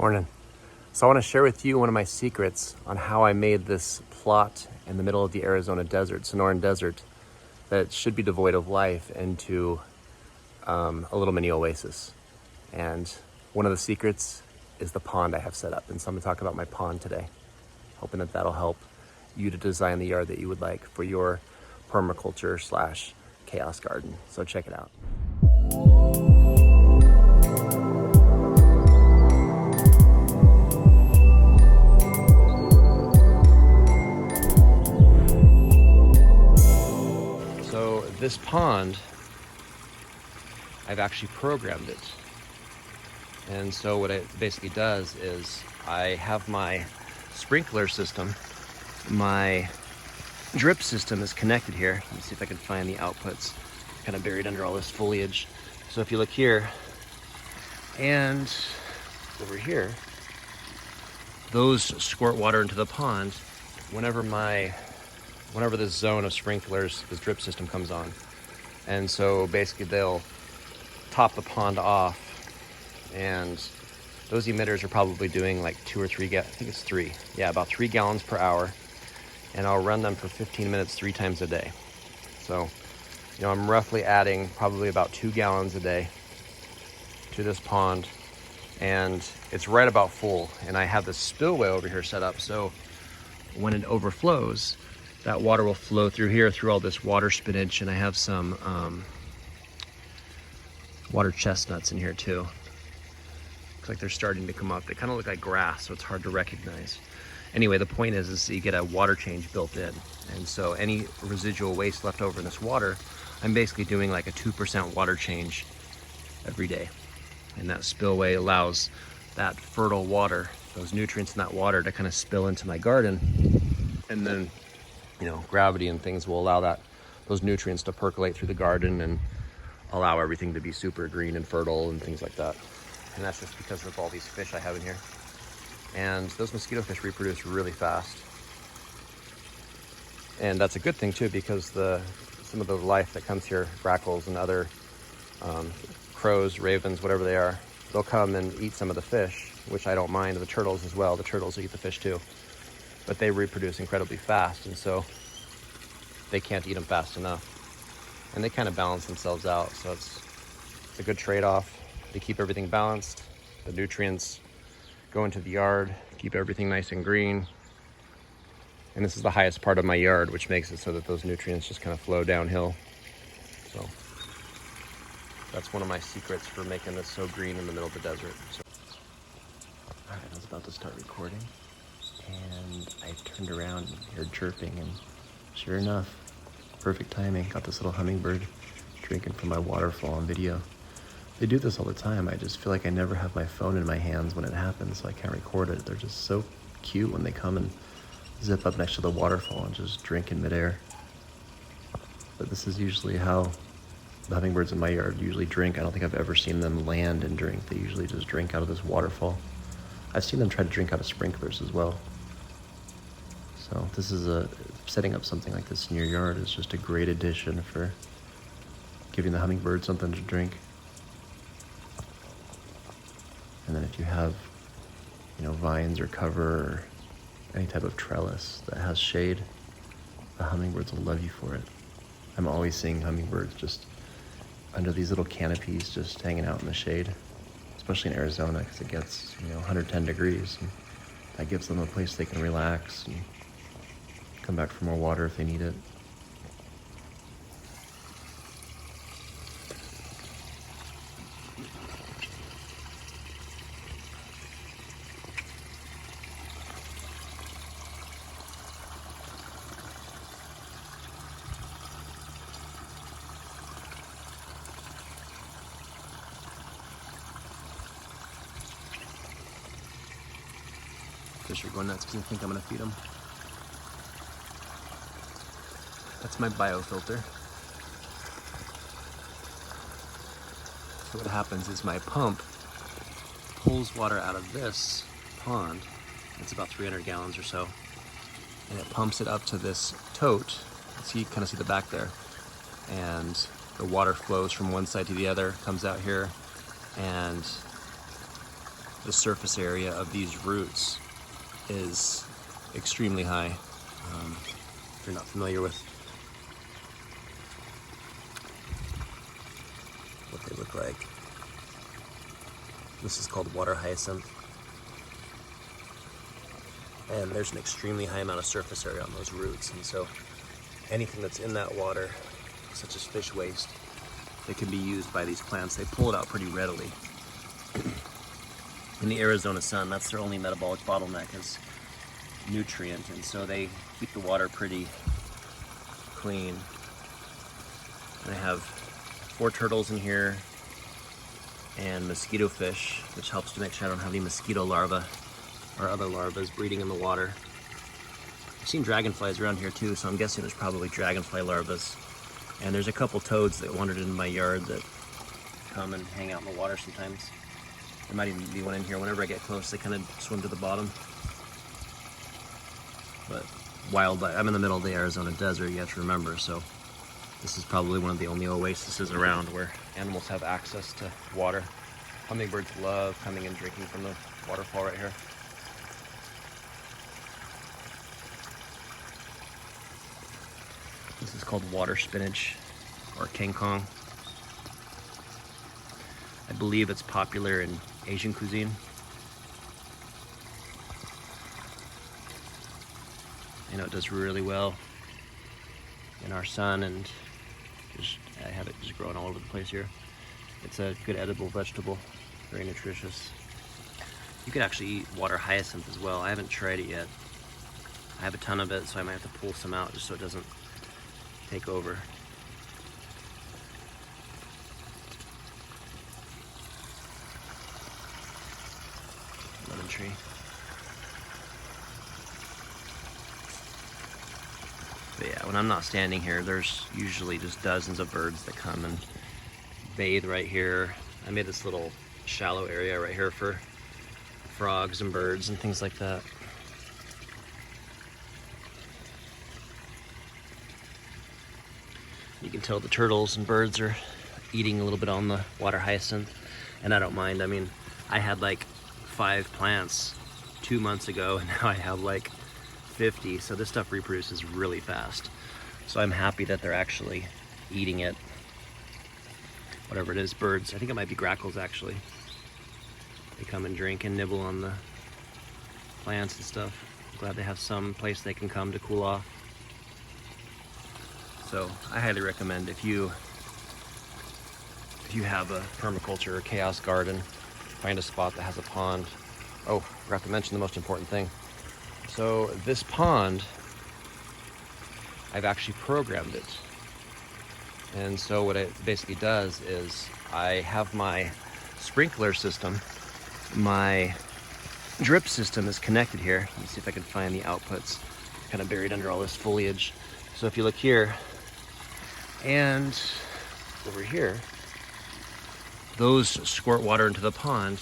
Morning. So I want to share with you one of my secrets on how I made this plot in the middle of the Arizona desert, Sonoran Desert, that should be devoid of life into a little mini oasis. And one of the secrets is the pond I have set up. And so I'm going to talk about my pond today, hoping that that'll help you to design the yard that you would like for your permaculture / chaos garden. So check it out. So this pond, I've actually programmed it. And so what it basically does is I have my sprinkler system, my drip system is connected here. Let me see if I can find the outputs, kind of buried under all this foliage. So if you look here and over here, those squirt water into the pond whenever this zone of sprinklers, this drip system comes on. And so basically they'll top the pond off, and those emitters are probably doing like 2 or 3, I think it's 3. Yeah, about 3 gallons per hour. And I'll run them for 15 minutes 3 times a day. So, I'm roughly adding probably about 2 gallons a day to this pond, and it's right about full. And I have this spillway over here set up, so when it overflows, that water will flow through here, through all this water spinach, and I have some water chestnuts in here too. Looks like they're starting to come up. They kind of look like grass, so it's hard to recognize. Anyway, the point is you get a water change built in. And so any residual waste left over in this water, I'm basically doing like a 2% water change every day. And that spillway allows that fertile water, those nutrients in that water, to kind of spill into my garden. And then, gravity and things will allow those nutrients to percolate through the garden and allow everything to be super green and fertile and things like that. And that's just because of all these fish I have in here. And those mosquito fish reproduce really fast. And that's a good thing too, because some of the life that comes here, grackles and other crows, ravens, whatever they are, they'll come and eat some of the fish, which I don't mind. The turtles as well. The turtles eat the fish too. But they reproduce incredibly fast, and so they can't eat them fast enough. And they kind of balance themselves out, so it's a good trade-off. They keep everything balanced. The nutrients go into the yard, keep everything nice and green. And this is the highest part of my yard, which makes it so that those nutrients just kind of flow downhill. So that's one of my secrets for making this so green in the middle of the desert. So, all right, I was about to start recording, and I turned around and heard chirping, and sure enough, perfect timing. Got this little hummingbird drinking from my waterfall on video. They do this all the time. I just feel like I never have my phone in my hands when it happens, so I can't record it. They're just so cute when they come and zip up next to the waterfall and just drink in midair. But this is usually how the hummingbirds in my yard usually drink. I don't think I've ever seen them land and drink. They usually just drink out of this waterfall. I've seen them try to drink out of sprinklers as well. So this is setting up something like this in your yard is just a great addition for giving the hummingbird something to drink. And then if you have, vines or cover or any type of trellis that has shade, the hummingbirds will love you for it. I'm always seeing hummingbirds just under these little canopies, just hanging out in the shade, especially in Arizona, because it gets, 110 degrees. And that gives them a place they can relax and come back for more water if they need it. Fish are going nuts because I think I'm going to feed them. That's my biofilter. So what happens is my pump pulls water out of this pond. It's about 300 gallons or so. And it pumps it up to this tote. So you kind of see the back there. And the water flows from one side to the other, comes out here, and the surface area of these roots is extremely high. If you're not familiar with what they look like, this is called water hyacinth. And there's an extremely high amount of surface area on those roots. And so anything that's in that water, such as fish waste, that can be used by these plants, they pull it out pretty readily. In the Arizona sun, that's their only metabolic bottleneck, is nutrient. And so they keep the water pretty clean. And I have 4 turtles in here and mosquito fish, which helps to make sure I don't have any mosquito larvae or other larvae breeding in the water. I've seen dragonflies around here too, so I'm guessing there's probably dragonfly larvae. And there's a couple toads that wandered into my yard that come and hang out in the water sometimes. There might even be one in here. Whenever I get close, they kind of swim to the bottom. But wildlife, I'm in the middle of the Arizona desert, you have to remember, so this is probably one of the only oases around where animals have access to water. Hummingbirds love coming and drinking from the waterfall right here. This is called water spinach, or King Kong. I believe it's popular in Asian cuisine. I know it does really well in our sun, and I have it just growing all over the place here. It's a good edible vegetable, very nutritious. You could actually eat water hyacinth as well. I haven't tried it yet. I have a ton of it, so I might have to pull some out just so it doesn't take over. Lemon tree. But yeah, when I'm not standing here, there's usually just dozens of birds that come and bathe right here. I made this little shallow area right here for frogs and birds and things like that. You can tell the turtles and birds are eating a little bit on the water hyacinth, and I don't mind. I mean, I had like 5 plants 2 months ago, and now I have like 50, so this stuff reproduces really fast. So I'm happy that they're actually eating it. Whatever it is, birds, I think it might be grackles actually. They come and drink and nibble on the plants and stuff. I'm glad they have some place they can come to cool off. So I highly recommend if you have a permaculture or chaos garden, find a spot that has a pond. Oh, forgot to mention the most important thing. So this pond, I've actually programmed it. And so what it basically does is I have my sprinkler system, my drip system is connected here. Let me see if I can find the outputs, kind of buried under all this foliage. So if you look here and over here, those squirt water into the pond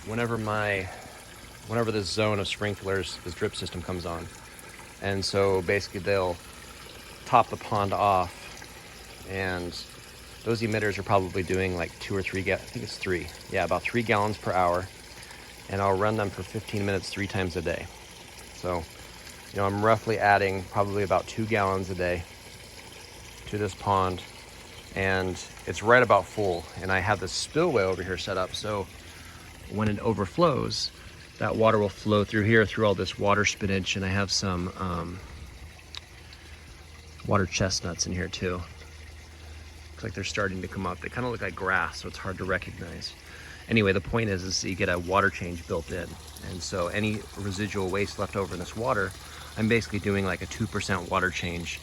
whenever this zone of sprinklers, this drip system comes on. And so basically they'll top the pond off, and those emitters are probably doing like 2 or 3, I think it's 3. Yeah, about 3 gallons per hour. And I'll run them for 15 minutes 3 times a day. So, you know, I'm roughly adding probably about 2 gallons a day to this pond, and it's right about full. And I have this spillway over here set up, so when it overflows, that water will flow through here, through all this water spinach, and I have some water chestnuts in here too. Looks like they're starting to come up. They kind of look like grass, so it's hard to recognize. Anyway, the point is you get a water change built in. And so any residual waste left over in this water, I'm basically doing like a 2% water change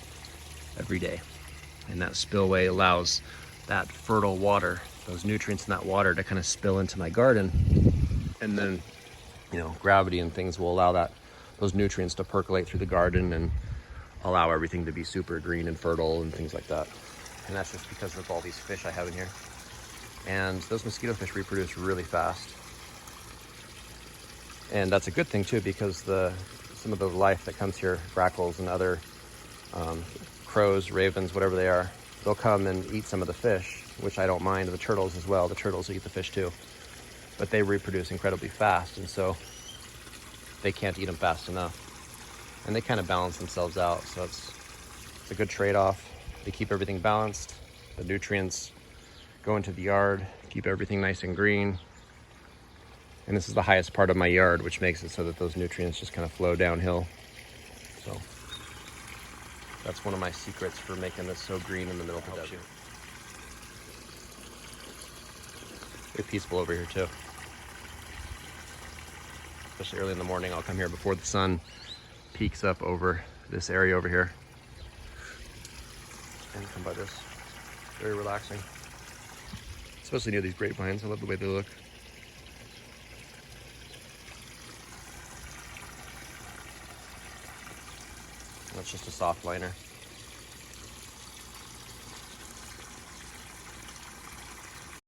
every day. And that spillway allows that fertile water, those nutrients in that water, to kind of spill into my garden. And then, you know, gravity and things will allow those nutrients to percolate through the garden and allow everything to be super green and fertile and things like that. And that's just because of all these fish I have in here. And those mosquito fish reproduce really fast. And that's a good thing too, because some of the life that comes here, grackles and other crows, ravens, whatever they are, they'll come and eat some of the fish, which I don't mind. The turtles as well. The turtles eat the fish too. but they reproduce incredibly fast, and so they can't eat them fast enough. And they kind of balance themselves out, so it's a good trade-off. They keep everything balanced. The nutrients go into the yard, keep everything nice and green. And this is the highest part of my yard, which makes it so that those nutrients just kind of flow downhill. So that's one of my secrets for making this so green in the middle of the desert. Very peaceful over here too. Especially early in the morning, I'll come here before the sun peaks up over this area over here. And come by this. Very relaxing. Especially near these grapevines. I love the way they look. That's just a soft liner.